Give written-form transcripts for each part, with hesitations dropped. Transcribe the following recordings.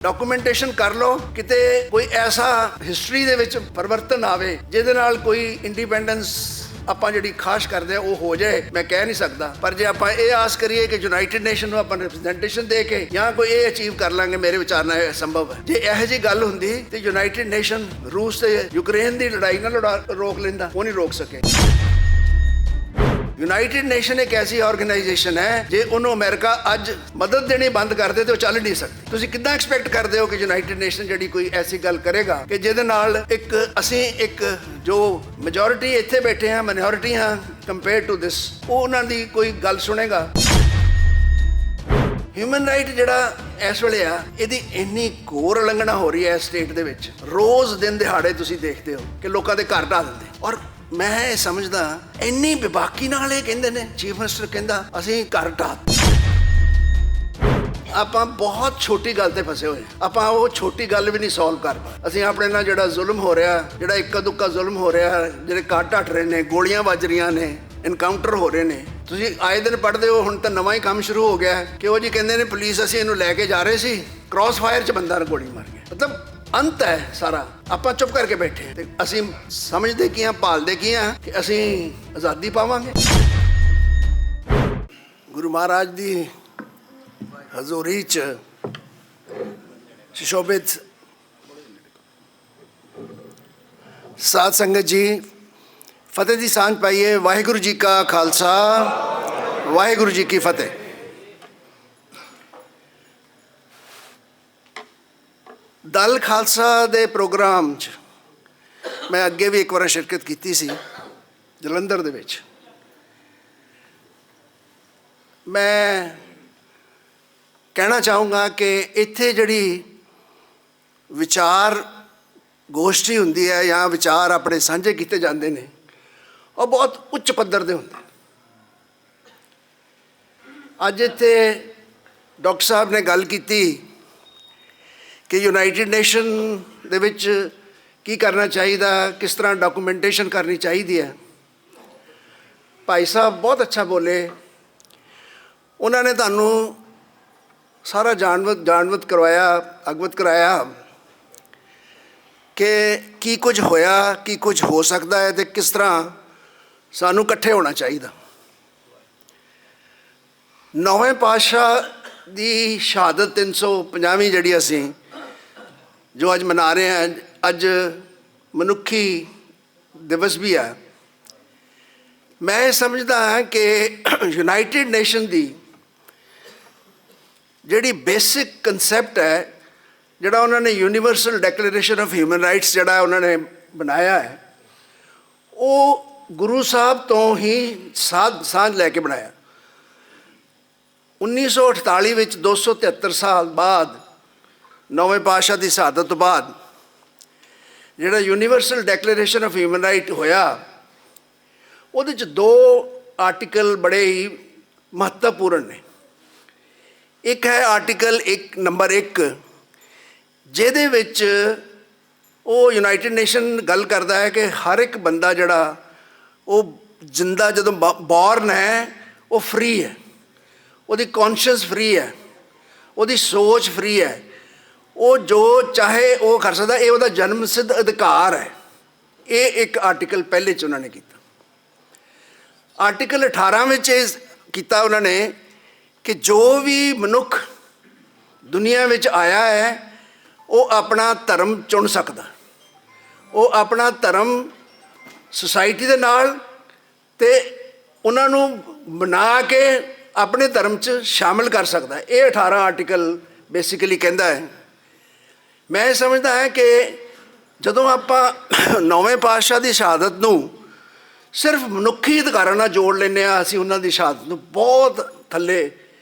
Documentation ਕਰ ਲਓ, ਕਿਤੇ ਕੋਈ ਐਸਾ ਹਿਸਟਰੀ ਦੇ ਵਿੱਚ ਪਰਿਵਰਤਨ ਆਵੇ ਜਿਹਦੇ ਨਾਲ ਕੋਈ ਇੰਡੀਪੈਂਡੈਂਸ ਆਪਾਂ ਜਿਹੜੀ ਖਾਸ਼ ਕਰਦੇ ਆ ਉਹ ਹੋ ਜਾਏ। ਮੈਂ ਕਹਿ ਨਹੀਂ ਸਕਦਾ, ਪਰ ਜੇ ਆਪਾਂ ਇਹ ਆਸ ਕਰੀਏ ਕਿ ਯੂਨਾਈਟਿਡ ਨੇਸ਼ਨ ਨੂੰ ਆਪਾਂ ਰਿਪਰੈਜ਼ੈਂਟੇਸ਼ਨ ਦੇ ਕੇ ਜਾਂ ਕੋਈ ਇਹ ਅਚੀਵ ਕਰ ਲਾਂਗੇ, ਮੇਰੇ ਵਿਚਾਰ ਨਾਲ ਇਹ ਸੰਭਵ ਹੈ। ਜੇ ਇਹੋ ਜਿਹੀ ਗੱਲ ਹੁੰਦੀ ਤੇ ਯੂਨਾਈਟਿਡ ਨੇਸ਼ਨ ਰੂਸ ਤੇ ਯੂਕਰੇਨ ਦੀ ਲੜਾਈ ਨਾਲ ਰੋਕ ਲੈਂਦਾ, ਉਹ ਨਹੀਂ ਰੋਕ ਸਕੇ। ਯੂਨਾਈਟਿਡ ਨੇਸ਼ਨ ਇੱਕ ਐਸੀ ਆਰਗੇਨਾਈਜੇਸ਼ਨ ਹੈ, ਜੇ ਉਹਨੂੰ ਅਮਰੀਕਾ ਅੱਜ ਮਦਦ ਦੇਣੀ ਬੰਦ ਕਰ ਦੇ ਤੇ ਉਹ ਚੱਲ ਨਹੀਂ ਸਕਦੀ। ਤੁਸੀਂ ਕਿੱਦਾਂ ਐਕਸਪੈਕਟ ਕਰਦੇ ਹੋ ਕਿ ਯੂਨਾਈਟਿਡ ਨੇਸ਼ਨ ਜਿਹੜੀ ਕੋਈ ਐਸੀ ਗੱਲ ਕਰੇਗਾ ਕਿ ਜਿਹਦੇ ਨਾਲ ਅਸੀਂ ਇੱਕ ਜੋ ਮੈਜੋਰਿਟੀ ਇੱਥੇ ਬੈਠੇ ਹਾਂ, ਮਾਈਨੋਰਿਟੀ ਹਾਂ ਕੰਪੇਅਰ ਟੂ ਦਿਸ, ਉਹ ਉਹਨਾਂ ਦੀ ਕੋਈ ਗੱਲ ਸੁਣੇਗਾ। ਹਿਊਮਨ ਰਾਈਟ ਜਿਹੜਾ ਇਸ ਵੇਲੇ ਆ, ਇਹਦੀ ਇੰਨੀ ਘੋਰ ਉਲੰਘਣਾ ਹੋ ਰਹੀ ਹੈ ਸਟੇਟ ਦੇ ਵਿੱਚ। ਰੋਜ਼ ਦਿਨ ਦਿਹਾੜੇ ਤੁਸੀਂ ਦੇਖਦੇ ਹੋ ਕਿ ਲੋਕਾਂ ਦੇ ਘਰ ਢਾਹ ਦਿੰਦੇ। ਔਰ ਮੈਂ ਇਹ ਸਮਝਦਾ ਇੰਨੀ ਬੇਬਾਕੀ ਨਾਲ ਇਹ ਕਹਿੰਦੇ ਨੇ, ਚੀਫ ਮਿਨਿਸਟਰ ਕਹਿੰਦਾ ਅਸੀਂ ਘਰ ਢਾਹ। ਆਪਾਂ ਬਹੁਤ ਛੋਟੀ ਗੱਲ ਤੇ ਫਸੇ ਹੋਏ, ਆਪਾਂ ਉਹ ਛੋਟੀ ਗੱਲ ਵੀ ਨਹੀਂ ਸੋਲਵ ਕਰ ਪਾ। ਅਸੀਂ ਆਪਣੇ ਨਾਲ ਜਿਹੜਾ ਜ਼ੁਲਮ ਹੋ ਰਿਹਾ, ਜਿਹੜਾ ਇੱਕਾ ਦੁੱਕਾ ਜ਼ੁਲਮ ਹੋ ਰਿਹਾ, ਜਿਹੜੇ ਘਰ ਢੱਟ ਰਹੇ ਨੇ, ਗੋਲੀਆਂ ਵੱਜ ਰਹੀਆਂ ਨੇ, ਇਨਕਾਊਂਟਰ ਹੋ ਰਹੇ ਨੇ। ਤੁਸੀਂ ਆਏ ਦਿਨ ਪੜ੍ਹਦੇ ਹੋ, ਹੁਣ ਤਾਂ ਨਵਾਂ ਹੀ ਕੰਮ ਸ਼ੁਰੂ ਹੋ ਗਿਆ ਕਿ ਉਹ ਜੀ ਕਹਿੰਦੇ ਨੇ ਪੁਲਿਸ ਅਸੀਂ ਇਹਨੂੰ ਲੈ ਕੇ ਜਾ ਰਹੇ ਸੀ, ਕ੍ਰਾਸ ਫਾਇਰ 'ਚ ਬੰਦਾ ਗੋਲੀ ਮਾਰ ਗਿਆ। ਮਤਲਬ ਅੰਤ ਹੈ ਸਾਰਾ। ਆਪਾਂ ਚੁੱਪ ਕਰਕੇ ਬੈਠੇ ਤੇ ਅਸੀਂ ਸਮਝਦੇ ਕੀ ਹਾਂ, ਭਾਲਦੇ ਕੀ ਹਾਂ ਕਿ ਅਸੀਂ ਆਜ਼ਾਦੀ ਪਾਵਾਂਗੇ। ਗੁਰੂ ਮਹਾਰਾਜ ਦੀ ਹਜ਼ੂਰੀ 'ਚ ਸੁਸ਼ੋਭਿਤ ਸਾਧ ਸੰਗਤ ਜੀ, ਫਤਿਹ ਦੀ ਸਾਂਝ ਪਾਈਏ। ਵਾਹਿਗੁਰੂ ਜੀ ਕਾ ਖਾਲਸਾ, ਵਾਹਿਗੁਰੂ ਜੀ ਕੀ ਫਤਿਹ। ਦਲ ਖਾਲਸਾ ਦੇ ਪ੍ਰੋਗਰਾਮ 'ਚ ਮੈਂ ਅੱਗੇ ਵੀ ਇੱਕ ਵਾਰ ਸ਼ਿਰਕਤ ਕੀਤੀ ਸੀ ਜਲੰਧਰ ਦੇ ਵਿੱਚ। ਮੈਂ ਕਹਿਣਾ ਚਾਹੂੰਗਾ ਕਿ ਇੱਥੇ ਜਿਹੜੀ ਵਿਚਾਰ ਗੋਸ਼ਟੀ ਹੁੰਦੀ ਹੈ ਜਾਂ ਵਿਚਾਰ ਆਪਣੇ ਸਾਂਝੇ ਕੀਤੇ ਜਾਂਦੇ ਨੇ, ਉਹ ਬਹੁਤ ਉੱਚ ਪੱਧਰ ਦੇ ਹੁੰਦੇ। ਅੱਜ ਇੱਥੇ ਡਾਕਟਰ ਸਾਹਿਬ ਨੇ ਗੱਲ ਕੀਤੀ ਕਿ ਯੂਨਾਈਟਿਡ ਨੇਸ਼ਨ ਦੇ ਵਿੱਚ ਕੀ ਕਰਨਾ ਚਾਹੀਦਾ, ਕਿਸ ਤਰ੍ਹਾਂ ਡਾਕੂਮੈਂਟੇਸ਼ਨ ਕਰਨੀ ਚਾਹੀਦੀ ਹੈ। ਭਾਈ ਸਾਹਿਬ ਬਹੁਤ ਅੱਛਾ ਬੋਲੇ। ਉਹਨਾਂ ਨੇ ਤੁਹਾਨੂੰ ਸਾਰਾ ਜਾਣਵਤ ਕਰਵਾਇਆ, ਅਵਗਤ ਕਰਾਇਆ ਕਿ ਕੀ ਕੁਝ ਹੋਇਆ, ਕੀ ਕੁਝ ਹੋ ਸਕਦਾ ਹੈ ਤੇ ਕਿਸ ਤਰ੍ਹਾਂ ਸਾਨੂੰ ਇਕੱਠੇ ਹੋਣਾ ਚਾਹੀਦਾ। ਨੌਵੇਂ ਪਾਤਸ਼ਾਹ ਦੀ ਸ਼ਹਾਦਤ 350ਵੀਂ ਜਿਹੜੀ ਅਸੀਂ ਜੋ ਅੱਜ ਮਨਾ ਰਹੇ ਹਾਂ, ਅੱਜ ਮਨੁੱਖੀ ਦਿਵਸ ਵੀ ਹੈ। ਮੈਂ ਸਮਝਦਾ ਹਾਂ ਕਿ ਯੂਨਾਈਟਿਡ ਨੇਸ਼ਨ ਦੀ ਜਿਹੜੀ ਬੇਸਿਕ ਕਨਸੈਪਟ ਹੈ, ਜਿਹੜਾ ਉਹਨਾਂ ਨੇ universal declaration of human rights ਜਿਹੜਾ ਉਹਨਾਂ ਨੇ ਬਣਾਇਆ ਹੈ, ਉਹ ਗੁਰੂ ਸਾਹਿਬ ਤੋਂ ਹੀ ਸਾਂਝ ਲੈ ਕੇ ਬਣਾਇਆ। 1948 ਵਿੱਚ 273 ਸਾਲ ਬਾਅਦ, ਨੌਵੇਂ ਪਾਤਸ਼ਾਹ ਦੀ ਸ਼ਹਾਦਤ ਤੋਂ ਬਾਅਦ ਜਿਹੜਾ universal declaration of human right ਹੋਇਆ, ਉਹਦੇ 'ਚ 2 ਆਰਟੀਕਲ ਬੜੇ ਹੀ ਮਹੱਤਵਪੂਰਨ ਨੇ। ਇੱਕ ਹੈ ਆਰਟੀਕਲ ਨੰਬਰ 1, ਜਿਹਦੇ ਵਿੱਚ ਉਹ ਯੂਨਾਈਟਿਡ ਨੇਸ਼ਨ ਗੱਲ ਕਰਦਾ ਹੈ ਕਿ ਹਰ ਇੱਕ ਬੰਦਾ ਜਿਹੜਾ ਉਹ ਜਿੰਦਾ ਜਦੋਂ ਬੌਰਨ ਹੈ, ਉਹ ਫਰੀ ਹੈ, ਉਹਦੀ ਕੌਨਸ਼ੀਅਸ ਫਰੀ ਹੈ, ਉਹਦੀ ਸੋਚ ਫਰੀ ਹੈ, ਉਹ ਜੋ ਚਾਹੇ ਉਹ ਕਰ ਸਕਦਾ, ਇਹ ਉਹਦਾ ਜਨਮ ਸਿੱਧ ਅਧਿਕਾਰ ਹੈ। ਇਹ ਇੱਕ ਆਰਟੀਕਲ ਪਹਿਲੇ 'ਚ ਉਹਨਾਂ ਨੇ ਕੀਤਾ। ਆਰਟੀਕਲ 18 ਵਿੱਚ ਇਹ ਕੀਤਾ ਉਹਨਾਂ ਨੇ ਕਿ ਜੋ ਵੀ ਮਨੁੱਖ ਦੁਨੀਆ ਵਿੱਚ ਆਇਆ ਹੈ, ਉਹ ਆਪਣਾ ਧਰਮ ਚੁਣ ਸਕਦਾ। ਉਹ ਆਪਣਾ ਧਰਮ ਸੁਸਾਇਟੀ ਦੇ ਨਾਲ ਤੇ ਉਹਨਾਂ ਨੂੰ ਬਣਾ ਕੇ ਆਪਣੇ ਧਰਮ 'ਚ ਸ਼ਾਮਿਲ ਕਰ ਸਕਦਾ। ਇਹ 18 ਆਰਟੀਕਲ ਬੇਸਿਕਲੀ ਕਹਿੰਦਾ ਹੈ। ਮੈਂ ਸਮਝਦਾ ਹਾਂ ਕਿ ਜਦੋਂ ਆਪਾਂ ਨੌਵੇਂ ਪਾਤਸ਼ਾਹ ਦੀ ਸ਼ਹਾਦਤ ਨੂੰ ਸਿਰਫ ਮਨੁੱਖੀ ਅਧਿਕਾਰਾਂ ਨਾਲ ਜੋੜ ਲੈਂਦੇ ਹਾਂ, ਅਸੀਂ ਉਹਨਾਂ ਦੀ ਸ਼ਹਾਦਤ ਨੂੰ ਬਹੁਤ ਥੱਲੇ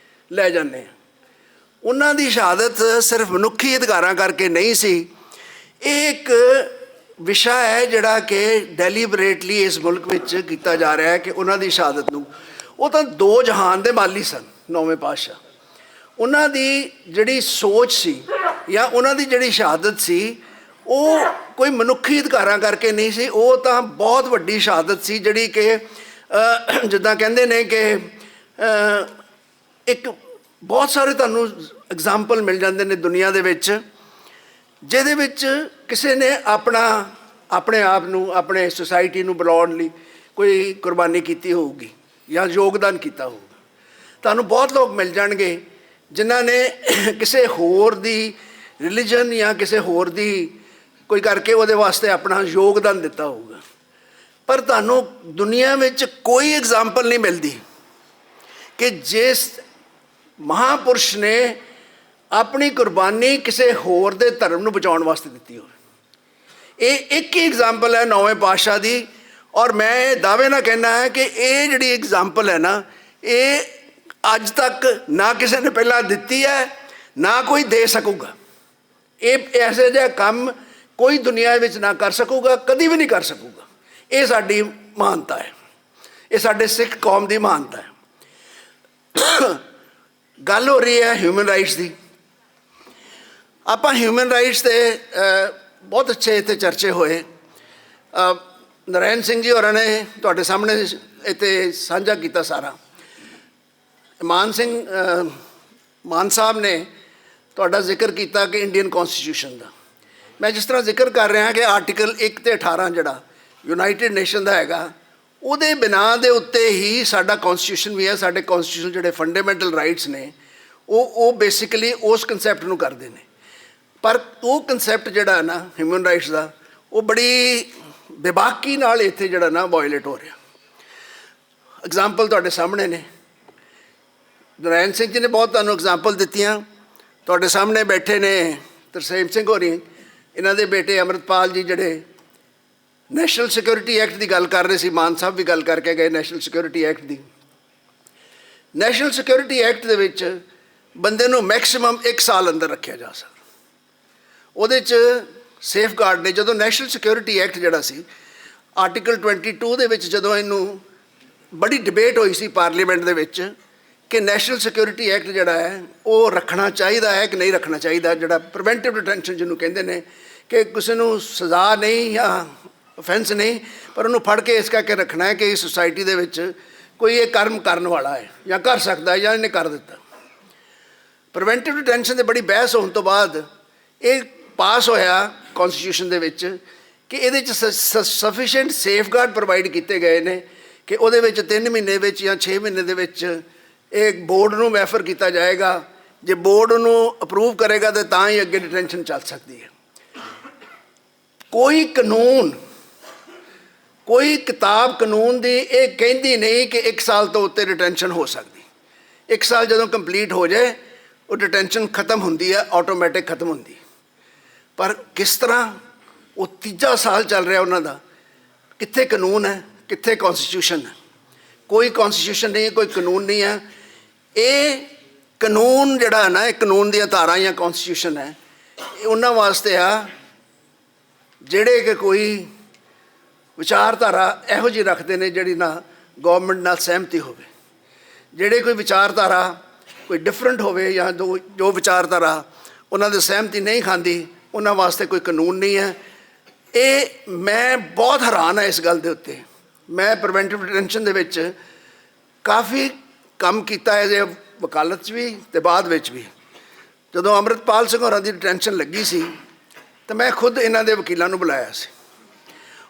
ਲੈ ਜਾਂਦੇ ਹਾਂ। ਉਹਨਾਂ ਦੀ ਸ਼ਹਾਦਤ ਸਿਰਫ ਮਨੁੱਖੀ ਅਧਿਕਾਰਾਂ ਕਰਕੇ ਨਹੀਂ ਸੀ। ਇਹ ਇੱਕ ਵਿਸ਼ਾ ਹੈ ਜਿਹੜਾ ਕਿ ਡੈਲੀਬਰੇਟਲੀ ਇਸ ਮੁਲਕ ਵਿੱਚ ਕੀਤਾ ਜਾ ਰਿਹਾ ਹੈ ਕਿ ਉਹਨਾਂ ਦੀ ਸ਼ਹਾਦਤ ਨੂੰ, ਉਹ ਤਾਂ 2 ਜਹਾਨ ਦੇ ਮਾਲੀ ਸਨ ਨੌਵੇਂ ਪਾਤਸ਼ਾਹ। ਉਹਨਾਂ ਦੀ ਜਿਹੜੀ ਸੋਚ ਸੀ ਜਾਂ ਉਹਨਾਂ ਦੀ ਜਿਹੜੀ ਸ਼ਹਾਦਤ ਸੀ, ਉਹ ਕੋਈ ਮਨੁੱਖੀ ਅਧਿਕਾਰਾਂ ਕਰਕੇ ਨਹੀਂ ਸੀ। ਉਹ ਤਾਂ ਬਹੁਤ ਵੱਡੀ ਸ਼ਹਾਦਤ ਸੀ ਜਿਹੜੀ ਕਿ ਜਿੱਦਾਂ ਕਹਿੰਦੇ ਨੇ ਕਿ ਇੱਕ ਬਹੁਤ ਸਾਰੇ ਤੁਹਾਨੂੰ ਐਗਜ਼ਾਮਪਲ ਮਿਲ ਜਾਂਦੇ ਨੇ ਦੁਨੀਆ ਦੇ ਵਿੱਚ, ਜਿਹਦੇ ਵਿੱਚ ਕਿਸੇ ਨੇ ਆਪਣੇ ਆਪ ਨੂੰ, ਆਪਣੇ ਸੁਸਾਇਟੀ ਨੂੰ ਬੁਲਾਉਣ ਲਈ ਕੋਈ ਕੁਰਬਾਨੀ ਕੀਤੀ ਹੋਊਗੀ ਜਾਂ ਯੋਗਦਾਨ ਕੀਤਾ ਹੋਊਗਾ। ਤੁਹਾਨੂੰ ਬਹੁਤ ਲੋਕ ਮਿਲ ਜਾਣਗੇ ਜਿਨ੍ਹਾਂ ਨੇ ਕਿਸੇ ਹੋਰ ਦੀ ਰਿਲੀਜਨ ਜਾਂ ਕਿਸੇ ਹੋਰ ਦੀ ਕੋਈ ਕਰਕੇ ਉਹਦੇ ਵਾਸਤੇ ਆਪਣਾ ਯੋਗਦਾਨ ਦਿੱਤਾ ਹੋਊਗਾ। ਪਰ ਤੁਹਾਨੂੰ ਦੁਨੀਆ ਵਿੱਚ ਕੋਈ ਐਗਜ਼ਾਮਪਲ ਨਹੀਂ ਮਿਲਦੀ ਕਿ ਜਿਸ ਮਹਾਂਪੁਰਸ਼ ਨੇ ਆਪਣੀ ਕੁਰਬਾਨੀ ਕਿਸੇ ਹੋਰ ਦੇ ਧਰਮ ਨੂੰ ਬਚਾਉਣ ਵਾਸਤੇ ਦਿੱਤੀ ਹੋਵੇ। ਇਹ ਇੱਕ ਹੀ ਐਗਜ਼ਾਮਪਲ ਹੈ ਨੌਵੇਂ ਪਾਤਸ਼ਾਹ ਦੀ, ਔਰ ਮੈਂ ਇਹ ਦਾਅਵੇ ਨਾਲ ਕਹਿਣਾ ਹੈ ਕਿ ਇਹ ਜਿਹੜੀ ਐਗਜ਼ਾਮਪਲ ਹੈ ਨਾ, ਇਹ ਅੱਜ ਤੱਕ ਨਾ ਕਿਸੇ ਨੇ ਪਹਿਲਾਂ ਦਿੱਤੀ ਹੈ, ਨਾ ਕੋਈ ਦੇ ਸਕੂਗਾ। ਇਹ ਐਸੇ ਜਿਹਾ ਕੰਮ ਕੋਈ ਦੁਨੀਆ ਵਿੱਚ ਨਾ ਕਰ ਸਕੂਗਾ, ਕਦੀ ਵੀ ਨਹੀਂ ਕਰ ਸਕੂਗਾ। ਇਹ ਸਾਡੀ ਮਹਾਨਤਾ ਹੈ, ਇਹ ਸਾਡੇ ਸਿੱਖ ਕੌਮ ਦੀ ਮਹਾਨਤਾ ਹੈ। ਗੱਲ ਹੋ ਰਹੀ ਹੈ ਹਿਊਮਨ ਰਾਈਟਸ ਦੀ। ਆਪਾਂ ਹਿਊਮਨ ਰਾਈਟਸ 'ਤੇ ਬਹੁਤ ਅੱਛੇ ਇੱਥੇ ਚਰਚੇ ਹੋਏ। ਨਰਾਇਣ ਸਿੰਘ ਜੀ ਹੋਰਾਂ ਨੇ ਤੁਹਾਡੇ ਸਾਹਮਣੇ ਇੱਥੇ ਸਾਂਝਾ ਕੀਤਾ ਸਾਰਾ। ਮਾਨ ਸਾਹਿਬ ਨੇ ਤੁਹਾਡਾ ਜ਼ਿਕਰ ਕੀਤਾ ਕਿ ਇੰਡੀਅਨ ਕੌਨਸਟੀਟਿਊਸ਼ਨ ਦਾ। ਮੈਂ ਜਿਸ ਤਰ੍ਹਾਂ ਜ਼ਿਕਰ ਕਰ ਰਿਹਾ ਕਿ ਆਰਟੀਕਲ 1 ਤੇ 18 ਜਿਹੜਾ ਯੂਨਾਈਟਿਡ ਨੇਸ਼ਨ ਦਾ ਹੈਗਾ, ਉਹਦੇ ਬਿਨਾਂ ਦੇ ਉੱਤੇ ਹੀ ਸਾਡਾ ਕੌਨਸਟੀਟਿਊਸ਼ਨ ਵੀ ਹੈ। ਸਾਡੇ ਕੌਨਸਟੀਟਿਊਸ਼ਨ ਜਿਹੜੇ ਫੰਡਾਮੈਂਟਲ ਰਾਈਟਸ ਨੇ ਉਹ ਬੇਸਿਕਲੀ ਉਸ ਕਨਸੈਪਟ ਨੂੰ ਕਰਦੇ ਨੇ। ਪਰ ਉਹ ਕਨਸੈਪਟ ਜਿਹੜਾ ਨਾ ਹਿਊਮਨ ਰਾਈਟਸ ਦਾ, ਉਹ ਬੜੀ ਬੇਬਾਕੀ ਨਾਲ ਇੱਥੇ ਜਿਹੜਾ ਨਾ ਵਾਇਲੇਟ ਹੋ ਰਿਹਾ। ਐਗਜ਼ਾਮਪਲ ਤੁਹਾਡੇ ਸਾਹਮਣੇ ਨੇ। ਨਰਾਇਣ ਸਿੰਘ ਜੀ ਨੇ ਬਹੁਤ ਤੁਹਾਨੂੰ ਐਗਜ਼ਾਮਪਲ ਦਿੱਤੀਆਂ। ਤੁਹਾਡੇ ਸਾਹਮਣੇ ਬੈਠੇ ਨੇ ਤਰਸੇਮ ਸਿੰਘ ਹੋਰੀ, ਇਹਨਾਂ ਦੇ ਬੇਟੇ ਅੰਮ੍ਰਿਤਪਾਲ ਜੀ, ਜਿਹੜੇ ਨੈਸ਼ਨਲ ਸਿਕਿਉਰਿਟੀ ਐਕਟ ਦੀ ਗੱਲ ਕਰ ਰਹੇ ਸੀ। ਮਾਨ ਸਾਹਿਬ ਵੀ ਗੱਲ ਕਰਕੇ ਗਏ ਨੈਸ਼ਨਲ ਸਿਕਿਉਰਿਟੀ ਐਕਟ ਦੀ। ਨੈਸ਼ਨਲ ਸਿਕਿਉਰਿਟੀ ਐਕਟ ਦੇ ਵਿੱਚ ਬੰਦੇ ਨੂੰ ਮੈਕਸਿਮਮ 1 ਸਾਲ ਅੰਦਰ ਰੱਖਿਆ ਜਾ ਸਕਦਾ। ਉਹਦੇ 'ਚ ਸੇਫ ਗਾਰਡ ਨੇ। ਜਦੋਂ ਨੈਸ਼ਨਲ ਸਿਕਿਉਰਿਟੀ ਐਕਟ ਜਿਹੜਾ ਸੀ ਆਰਟੀਕਲ 22 ਦੇ ਵਿੱਚ, ਜਦੋਂ ਇਹਨੂੰ ਬੜੀ ਡਿਬੇਟ ਹੋਈ ਸੀ ਪਾਰਲੀਮੈਂਟ ਦੇ ਵਿੱਚ ਕਿ ਨੈਸ਼ਨਲ ਸਿਕਿਉਰਿਟੀ ਐਕਟ ਜਿਹੜਾ ਹੈ ਉਹ ਰੱਖਣਾ ਚਾਹੀਦਾ ਹੈ ਕਿ ਨਹੀਂ ਰੱਖਣਾ ਚਾਹੀਦਾ, ਜਿਹੜਾ ਪ੍ਰੀਵੈਂਟਿਵ ਡਿਟੈਂਸ਼ਨ ਜਿਹਨੂੰ ਕਹਿੰਦੇ ਨੇ, ਕਿ ਕਿਸੇ ਨੂੰ ਸਜ਼ਾ ਨਹੀਂ ਜਾਂ ਅਫੈਂਸ ਨਹੀਂ, ਪਰ ਉਹਨੂੰ ਫੜ ਕੇ ਇਸ ਕਰਕੇ ਰੱਖਣਾ ਹੈ ਕਿ ਇਸ ਸੁਸਾਇਟੀ ਦੇ ਵਿੱਚ ਕੋਈ ਇਹ ਕਰਮ ਕਰਨ ਵਾਲਾ ਹੈ ਜਾਂ ਕਰ ਸਕਦਾ ਹੈ ਜਾਂ ਇਹਨੇ ਕਰ ਦਿੱਤਾ। ਪ੍ਰੀਵੈਂਟਿਵ ਡਿਟੈਂਸ਼ਨ 'ਤੇ ਬੜੀ ਬਹਿਸ ਹੋਣ ਤੋਂ ਬਾਅਦ ਇਹ ਪਾਸ ਹੋਇਆ ਕੌਨਸਟੀਟਿਊਸ਼ਨ ਦੇ ਵਿੱਚ ਕਿ ਇਹਦੇ 'ਚ ਸਫੀਸ਼ੀਐਂਟ ਸੇਫਗਾਰਡ ਪ੍ਰੋਵਾਈਡ ਕੀਤੇ ਗਏ ਨੇ ਕਿ ਉਹਦੇ ਵਿੱਚ 3 ਮਹੀਨੇ ਵਿੱਚ ਜਾਂ 6 ਮਹੀਨੇ ਦੇ ਵਿੱਚ ਇਹ ਬੋਰਡ ਨੂੰ ਰੈਫਰ ਕੀਤਾ ਜਾਏਗਾ। ਜੇ ਬੋਰਡ ਨੂੰ ਅਪਰੂਵ ਕਰੇਗਾ ਤਾਂ ਤਾਂ ਹੀ ਅੱਗੇ ਡਿਟੈਂਸ਼ਨ ਚੱਲ ਸਕਦੀ ਹੈ। ਕੋਈ ਕਾਨੂੰਨ, ਕੋਈ ਕਿਤਾਬ ਕਾਨੂੰਨ ਦੀ ਇਹ ਕਹਿੰਦੀ ਨਹੀਂ ਕਿ 1 ਸਾਲ ਤੋਂ ਉੱਤੇ ਡਿਟੈਂਸ਼ਨ ਹੋ ਸਕਦੀ। 1 ਸਾਲ ਜਦੋਂ ਕੰਪਲੀਟ ਹੋ ਜਾਏ ਉਹ ਡਿਟੈਂਸ਼ਨ ਖਤਮ ਹੁੰਦੀ ਹੈ, ਆਟੋਮੈਟਿਕ ਖਤਮ ਹੁੰਦੀ। ਪਰ ਕਿਸ ਤਰ੍ਹਾਂ ਉਹ 3 ਸਾਲ ਚੱਲ ਰਿਹਾ ਉਹਨਾਂ ਦਾ? ਕਿੱਥੇ ਕਾਨੂੰਨ ਹੈ, ਕਿੱਥੇ ਕੌਨਸਟੀਟਿਊਸ਼ਨ ਹੈ? ਕੋਈ ਕੌਨਸਟੀਟਿਊਸ਼ਨ ਨਹੀਂ, ਕੋਈ ਕਾਨੂੰਨ ਨਹੀਂ ਹੈ। ਇਹ ਕਾਨੂੰਨ ਜਿਹੜਾ ਹੈ ਨਾ, ਇਹ ਕਾਨੂੰਨ ਦੀਆਂ ਧਾਰਾਂ ਜਾਂ ਕੌਨਸਟੀਟਿਊਸ਼ਨ ਹੈ, ਇਹ ਉਹਨਾਂ ਵਾਸਤੇ ਆ ਜਿਹੜੇ ਕਿ ਕੋਈ ਵਿਚਾਰਧਾਰਾ ਇਹੋ ਜਿਹੀ ਰੱਖਦੇ ਨੇ ਜਿਹੜੀ ਨਾ ਗੌਰਮੈਂਟ ਨਾਲ ਸਹਿਮਤੀ ਹੋਵੇ। ਜਿਹੜੇ ਕੋਈ ਵਿਚਾਰਧਾਰਾ ਕੋਈ ਡਿਫਰੈਂਟ ਹੋਵੇ ਜਾਂ ਜੋ ਵਿਚਾਰਧਾਰਾ ਉਹਨਾਂ ਦੀ ਸਹਿਮਤੀ ਨਹੀਂ ਖਾਂਦੀ, ਉਹਨਾਂ ਵਾਸਤੇ ਕੋਈ ਕਾਨੂੰਨ ਨਹੀਂ ਹੈ। ਇਹ ਮੈਂ ਬਹੁਤ ਹੈਰਾਨ ਹਾਂ ਇਸ ਗੱਲ ਦੇ ਉੱਤੇ। ਮੈਂ ਪ੍ਰੀਵੈਂਟਿਵ ਡਿਟੈਂਸ਼ਨ ਦੇ ਵਿੱਚ ਕਾਫੀ ਕੰਮ ਕੀਤਾ ਹੈ, ਜੇ ਵਕਾਲਤ 'ਚ ਵੀ ਅਤੇ ਬਾਅਦ ਵਿੱਚ ਵੀ। ਜਦੋਂ ਅੰਮ੍ਰਿਤਪਾਲ ਸਿੰਘ ਹੋਰਾਂ ਦੀ ਡਿਟੈਂਸ਼ਨ ਲੱਗੀ ਸੀ ਤਾਂ ਮੈਂ ਖੁਦ ਇਹਨਾਂ ਦੇ ਵਕੀਲਾਂ ਨੂੰ ਬੁਲਾਇਆ ਸੀ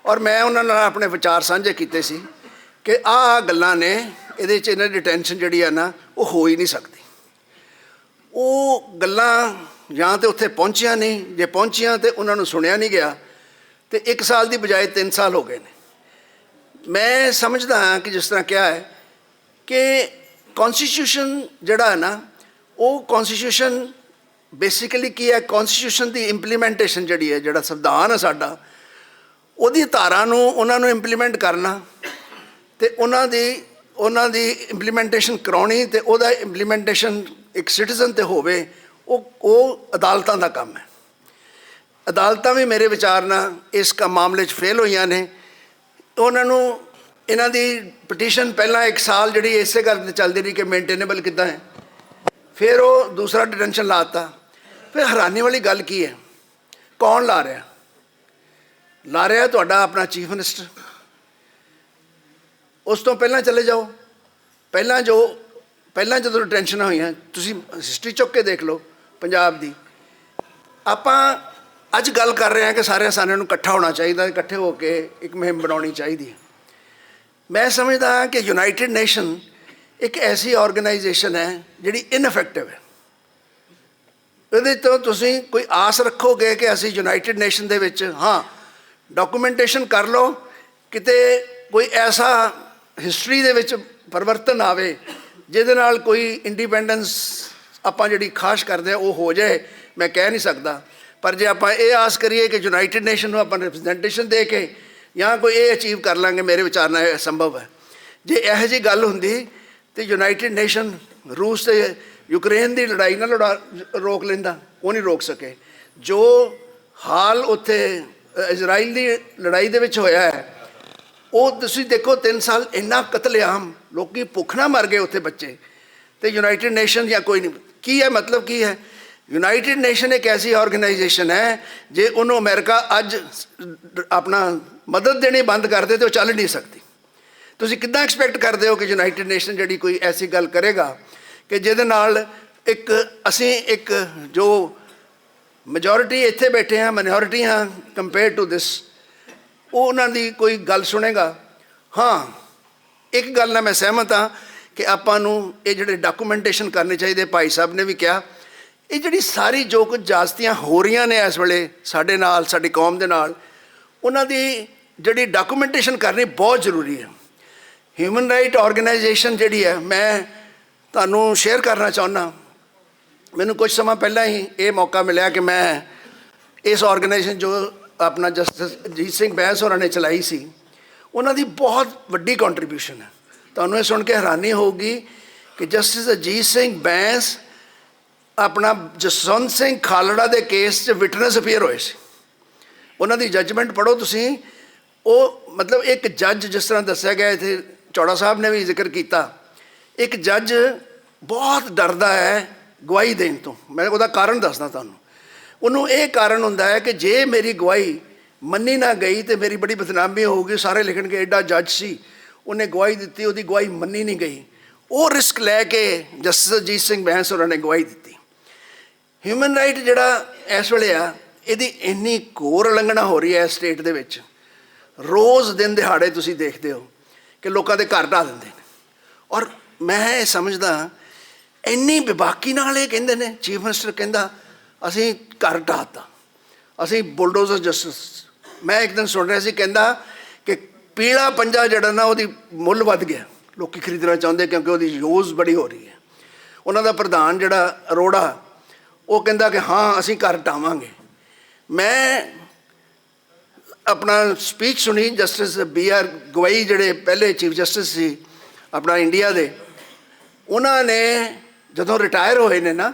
ਔਰ ਮੈਂ ਉਹਨਾਂ ਨਾਲ ਆਪਣੇ ਵਿਚਾਰ ਸਾਂਝੇ ਕੀਤੇ ਸੀ ਕਿ ਆਹ ਗੱਲਾਂ ਨੇ, ਇਹਦੇ 'ਚ ਇਹਨਾਂ ਦੀ ਡਿਟੈਂਸ਼ਨ ਜਿਹੜੀ ਆ ਨਾ ਉਹ ਹੋ ਹੀ ਨਹੀਂ ਸਕਦੀ। ਉਹ ਗੱਲਾਂ ਜਾਂ ਤਾਂ ਉੱਥੇ ਪਹੁੰਚੀਆਂ ਨਹੀਂ, ਜੇ ਪਹੁੰਚੀਆਂ ਤਾਂ ਉਹਨਾਂ ਨੂੰ ਸੁਣਿਆ ਨਹੀਂ ਗਿਆ, ਅਤੇ 1 ਸਾਲ ਦੀ ਬਜਾਏ 3 ਸਾਲ ਹੋ ਗਏ ਨੇ। ਮੈਂ ਸਮਝਦਾ ਹਾਂ ਕਿ ਜਿਸ ਤਰ੍ਹਾਂ ਕਿਹਾ ਹੈ ਕਿ ਕੌਨਸਟੀਟਿਊਸ਼ਨ ਜਿਹੜਾ ਹੈ ਨਾ, ਉਹ ਕੌਨਸਟੀਟਿਊਸ਼ਨ ਬੇਸਿਕਲੀ ਕੀ ਹੈ? ਕੌਨਸਟੀਟਿਊਸ਼ਨ ਦੀ ਇੰਪਲੀਮੈਂਟੇਸ਼ਨ ਜਿਹੜੀ ਹੈ, ਜਿਹੜਾ ਸੰਵਿਧਾਨ ਹੈ ਸਾਡਾ, ਉਹਦੀ ਧਾਰਾ ਨੂੰ ਉਹਨਾਂ ਨੂੰ ਇੰਪਲੀਮੈਂਟ ਕਰਨਾ ਅਤੇ ਉਹਨਾਂ ਦੀ ਇੰਪਲੀਮੈਂਟੇਸ਼ਨ ਕਰਾਉਣੀ, ਅਤੇ ਉਹਦਾ ਇੰਪਲੀਮੈਂਟੇਸ਼ਨ ਇੱਕ ਸਿਟੀਜ਼ਨ 'ਤੇ ਹੋਵੇ, ਉਹ ਅਦਾਲਤਾਂ ਦਾ ਕੰਮ ਹੈ। ਅਦਾਲਤਾਂ ਵੀ ਮੇਰੇ ਵਿਚਾਰ ਨਾਲ ਇਸ ਮਾਮਲੇ 'ਚ ਫੇਲ ਹੋਈਆਂ ਨੇ। ਉਹਨਾਂ ਨੂੰ ਇਹਨਾਂ ਦੀ ਪਟੀਸ਼ਨ ਪਹਿਲਾਂ 1 ਸਾਲ ਜਿਹੜੀ ਇਸੇ ਗੱਲ 'ਤੇ ਚੱਲਦੀ ਰਹੀ ਕਿ ਮੇਨਟੇਨੇਬਲ ਕਿੱਦਾਂ ਹੈ, ਫਿਰ ਉਹ ਦੂਸਰਾ ਡਿਟੈਂਸ਼ਨ ਲਾ ਦਿੱਤਾ। ਫਿਰ ਹੈਰਾਨੀ ਵਾਲੀ ਗੱਲ ਕੀ ਹੈ, ਕੌਣ ਲਾ ਰਿਹਾ? ਲਾ ਰਿਹਾ ਤੁਹਾਡਾ ਆਪਣਾ ਚੀਫ ਮਿਨਿਸਟਰ। ਉਸ ਤੋਂ ਪਹਿਲਾਂ ਚਲੇ ਜਾਓ, ਪਹਿਲਾਂ ਜਦੋਂ ਟੈਨਸ਼ਨਾਂ ਹੋਈਆਂ, ਤੁਸੀਂ ਹਿਸਟਰੀ ਚੁੱਕ ਕੇ ਦੇਖ ਲਓ ਪੰਜਾਬ ਦੀ। ਆਪਾਂ ਅੱਜ ਗੱਲ ਕਰ ਰਹੇ ਹਾਂ ਕਿ ਸਾਰਿਆਂ ਨੂੰ ਇਕੱਠਾ ਹੋਣਾ ਚਾਹੀਦਾ, ਇਕੱਠੇ ਹੋ ਕੇ ਇੱਕ ਮੁਹਿੰਮ ਬਣਾਉਣੀ ਚਾਹੀਦੀ ਹੈ। ਮੈਂ ਸਮਝਦਾ ਹਾਂ ਕਿ ਯੂਨਾਈਟਿਡ ਨੇਸ਼ਨ ਇੱਕ ਐਸੀ ਆਰਗੇਨਾਈਜੇਸ਼ਨ ਹੈ ਜਿਹੜੀ ਇਨਫੈਕਟਿਵ ਹੈ। ਇਹਦੇ ਤੋਂ ਤੁਸੀਂ ਕੋਈ ਆਸ ਰੱਖੋਗੇ ਕਿ ਅਸੀਂ ਯੂਨਾਈਟਿਡ ਨੇਸ਼ਨ ਦੇ ਵਿੱਚ ਹਾਂ ਡਾਕੂਮੈਂਟੇਸ਼ਨ ਕਰ ਲਓ, ਕਿਤੇ ਕੋਈ ਐਸਾ ਹਿਸਟਰੀ ਦੇ ਵਿੱਚ ਪਰਿਵਰਤਨ ਆਵੇ ਜਿਹਦੇ ਨਾਲ ਕੋਈ ਇੰਡੀਪੈਂਡੈਂਸ ਆਪਾਂ ਜਿਹੜੀ ਖਾਸ਼ ਕਰਦੇ ਹਾਂ ਉਹ ਹੋ ਜਾਏ, ਮੈਂ ਕਹਿ ਨਹੀਂ ਸਕਦਾ। ਪਰ ਜੇ ਆਪਾਂ ਇਹ ਆਸ ਕਰੀਏ ਕਿ ਯੂਨਾਈਟਿਡ ਨੇਸ਼ਨ ਨੂੰ ਆਪਾਂ ਰਿਪਰੈਜ਼ੈਂਟੇਸ਼ਨ ਦੇ ਕੇ ਜਾਂ ਕੋਈ ਇਹ ਅਚੀਵ ਕਰ ਲਾਂਗੇ, ਮੇਰੇ ਵਿਚਾਰ ਨਾਲ ਇਹ ਸੰਭਵ ਹੈ। ਜੇ ਇਹੋ ਜਿਹੀ ਗੱਲ ਹੁੰਦੀ ਤਾਂ ਯੂਨਾਈਟਿਡ ਨੇਸ਼ਨ ਰੂਸ ਅਤੇ ਯੂਕਰੇਨ ਦੀ ਲੜਾਈ ਨਾਲ ਰੋਕ ਲੈਂਦਾ, ਉਹ ਨਹੀਂ ਰੋਕ ਸਕੇ। ਜੋ ਹਾਲ ਉੱਥੇ ਇਜ਼ਰਾਈਲ ਦੀ ਲੜਾਈ ਦੇ ਵਿੱਚ ਹੋਇਆ ਹੈ, ਉਹ ਤੁਸੀਂ ਦੇਖੋ 3 ਸਾਲ ਇੰਨਾ ਕਤਲੇਆਮ, ਲੋਕੀ ਭੁੱਖ ਨਾਲ ਮਰ ਗਏ ਉੱਥੇ ਬੱਚੇ, ਅਤੇ ਯੂਨਾਈਟਿਡ ਨੇਸ਼ਨ ਜਾਂ ਕੋਈ ਨਹੀਂ। ਕੀ ਹੈ ਮਤਲਬ ਕੀ ਹੈ? ਯੂਨਾਈਟਿਡ ਨੇਸ਼ਨ ਇੱਕ ਐਸੀ ਆਰਗੇਨਾਈਜੇਸ਼ਨ ਹੈ, ਜੇ ਉਹਨੂੰ ਅਮਰੀਕਾ ਅੱਜ ਆਪਣਾ ਮਦਦ ਦੇਣੀ ਬੰਦ ਕਰ ਦੇ ਤਾਂ ਉਹ ਚੱਲ ਨਹੀਂ ਸਕਦੀ। ਤੁਸੀਂ ਕਿੱਦਾਂ ਐਕਸਪੈਕਟ ਕਰਦੇ ਹੋ ਕਿ ਯੂਨਾਈਟਿਡ ਨੇਸ਼ਨ ਜਿਹੜੀ ਕੋਈ ਐਸੀ ਗੱਲ ਕਰੇਗਾ ਕਿ ਜਿਹਦੇ ਨਾਲ ਅਸੀਂ ਇੱਕ ਜੋ ਮੈਜੋਰਿਟੀ ਇੱਥੇ ਬੈਠੇ ਹਾਂ, ਮਾਈਨੋਰਿਟੀ ਹਾਂ ਕੰਪੇਅਰ ਟੂ ਦਿਸ, ਉਹ ਉਹਨਾਂ ਦੀ ਕੋਈ ਗੱਲ ਸੁਣੇਗਾ? ਹਾਂ, ਇੱਕ ਗੱਲ ਨਾਲ ਮੈਂ ਸਹਿਮਤ ਹਾਂ ਕਿ ਆਪਾਂ ਨੂੰ ਇਹ ਜਿਹੜੇ ਡਾਕੂਮੈਂਟੇਸ਼ਨ ਕਰਨੇ ਚਾਹੀਦੇ। ਭਾਈ ਸਾਹਿਬ ਨੇ ਵੀ ਕਿਹਾ, ਇਹ ਜਿਹੜੀ ਸਾਰੀ ਜੋ ਕੁਝ ਜ਼ਿਆਦਤੀਆਂ ਹੋ ਰਹੀਆਂ ਨੇ ਇਸ ਵੇਲੇ ਸਾਡੇ ਨਾਲ, ਸਾਡੀ ਕੌਮ ਦੇ ਨਾਲ, ਉਹਨਾਂ ਦੀ ਜਿਹੜੀ ਡਾਕੂਮੈਂਟੇਸ਼ਨ ਕਰਨੀ ਬਹੁਤ ਜ਼ਰੂਰੀ ਹੈ। ਹਿਊਮਨ ਰਾਈਟ ਆਰਗੇਨਾਈਜੇਸ਼ਨ ਜਿਹੜੀ ਹੈ, ਮੈਂ ਤੁਹਾਨੂੰ ਸ਼ੇਅਰ ਕਰਨਾ ਚਾਹੁੰਦਾ। ਮੈਨੂੰ ਕੁਝ ਸਮਾਂ ਪਹਿਲਾਂ ਹੀ ਇਹ ਮੌਕਾ ਮਿਲਿਆ ਕਿ ਮੈਂ ਇਸ ਆਰਗੇਨਾਈਜੇਸ਼ਨ ਜੋ ਆਪਣਾ ਜਸਟਿਸ ਅਜੀਤ ਸਿੰਘ ਬੈਂਸ ਹੋਰਾਂ ਨੇ ਚਲਾਈ ਸੀ, ਉਹਨਾਂ ਦੀ ਬਹੁਤ ਵੱਡੀ ਕੰਟਰੀਬਿਊਸ਼ਨ ਹੈ। ਤੁਹਾਨੂੰ ਇਹ ਸੁਣ ਕੇ ਹੈਰਾਨੀ ਹੋਊਗੀ ਕਿ ਜਸਟਿਸ ਅਜੀਤ ਸਿੰਘ ਬੈਂਸ ਆਪਣਾ ਜਸਵੰਤ ਸਿੰਘ ਖਾਲੜਾ ਦੇ ਕੇਸ 'ਚ ਵਿਟਨੈਸ ਅਪੀਅਰ ਹੋਏ ਸੀ। ਉਹਨਾਂ ਦੀ ਜੱਜਮੈਂਟ ਪੜ੍ਹੋ ਤੁਸੀਂ। ਉਹ ਮਤਲਬ ਇੱਕ ਜੱਜ, ਜਿਸ ਤਰ੍ਹਾਂ ਦੱਸਿਆ ਗਿਆ ਇੱਥੇ ਚੌੜਾ ਸਾਹਿਬ ਨੇ ਵੀ ਜ਼ਿਕਰ ਕੀਤਾ, ਇੱਕ ਜੱਜ ਬਹੁਤ ਡਰਦਾ ਹੈ ਗਵਾਹੀ ਦੇਣ ਤੋਂ। ਮੈਂ ਉਹਦਾ ਕਾਰਨ ਦੱਸਦਾ ਤੁਹਾਨੂੰ। ਉਹਨੂੰ ਇਹ ਕਾਰਨ ਹੁੰਦਾ ਹੈ ਕਿ ਜੇ ਮੇਰੀ ਗਵਾਹੀ ਮੰਨੀ ਨਾ ਗਈ ਤਾਂ ਮੇਰੀ ਬੜੀ ਬਦਨਾਮੀ ਹੋਊਗੀ, ਸਾਰੇ ਲਿਖਣਗੇ ਐਡਾ ਜੱਜ ਸੀ, ਉਹਨੇ ਗਵਾਹੀ ਦਿੱਤੀ, ਉਹਦੀ ਗਵਾਹੀ ਮੰਨੀ ਨਹੀਂ ਗਈ। ਉਹ ਰਿਸਕ ਲੈ ਕੇ ਜਸਟਿਸ ਅਜੀਤ ਸਿੰਘ ਬੈਂਸ ਹੋਰਾਂ ਨੇ ਗਵਾਹੀ ਦਿੱਤੀ। ਹਿਊਮਨ ਰਾਈਟ ਜਿਹੜਾ ਇਸ ਵੇਲੇ ਆ, ਇਹਦੀ ਇੰਨੀ ਘੋਰ ਉਲੰਘਣਾ ਹੋ ਰਹੀ ਹੈ ਸਟੇਟ ਦੇ ਵਿੱਚ। ਰੋਜ਼ ਦਿਨ ਦਿਹਾੜੇ ਤੁਸੀਂ ਦੇਖਦੇ ਹੋ ਕਿ ਲੋਕਾਂ ਦੇ ਘਰ ਢਾਹ ਦਿੰਦੇ ਨੇ। ਔਰ ਮੈਂ ਇਹ ਸਮਝਦਾ ਇੰਨੀ ਬੇਬਾਕੀ ਨਾਲ ਇਹ ਕਹਿੰਦੇ ਨੇ, ਚੀਫ ਮਿਨਿਸਟਰ ਕਹਿੰਦਾ ਅਸੀਂ ਘਰ ਢਾਹਤਾ, ਅਸੀਂ ਬੁਲਡੋਜ਼ਰ ਜਸਟਿਸ। ਮੈਂ ਇੱਕ ਦਿਨ ਸੁਣ ਰਿਹਾ ਸੀ, ਕਹਿੰਦਾ ਕਿ ਪੀਲਾ ਪੰਜਾ ਜਿਹੜਾ ਨਾ ਉਹਦੀ ਮੁੱਲ ਵੱਧ ਗਿਆ, ਲੋਕ ਖਰੀਦਣਾ ਚਾਹੁੰਦੇ ਕਿਉਂਕਿ ਉਹਦੀ ਯੂਜ਼ ਬੜੀ ਹੋ ਰਹੀ ਹੈ। ਉਹਨਾਂ ਦਾ ਪ੍ਰਧਾਨ ਜਿਹੜਾ ਅਰੋੜਾ, ਉਹ ਕਹਿੰਦਾ ਕਿ ਹਾਂ ਅਸੀਂ ਘਰ ਢਾਵਾਂਗੇ। ਮੈਂ ਆਪਣਾ ਸਪੀਚ ਸੁਣੀ ਜਸਟਿਸ BR ਗਵਾਈ, ਜਿਹੜੇ ਪਹਿਲੇ ਚੀਫ ਜਸਟਿਸ ਸੀ ਆਪਣਾ ਇੰਡੀਆ ਦੇ। ਉਹਨਾਂ ਨੇ ਜਦੋਂ ਰਿਟਾਇਰ ਹੋਏ ਨੇ ਨਾ,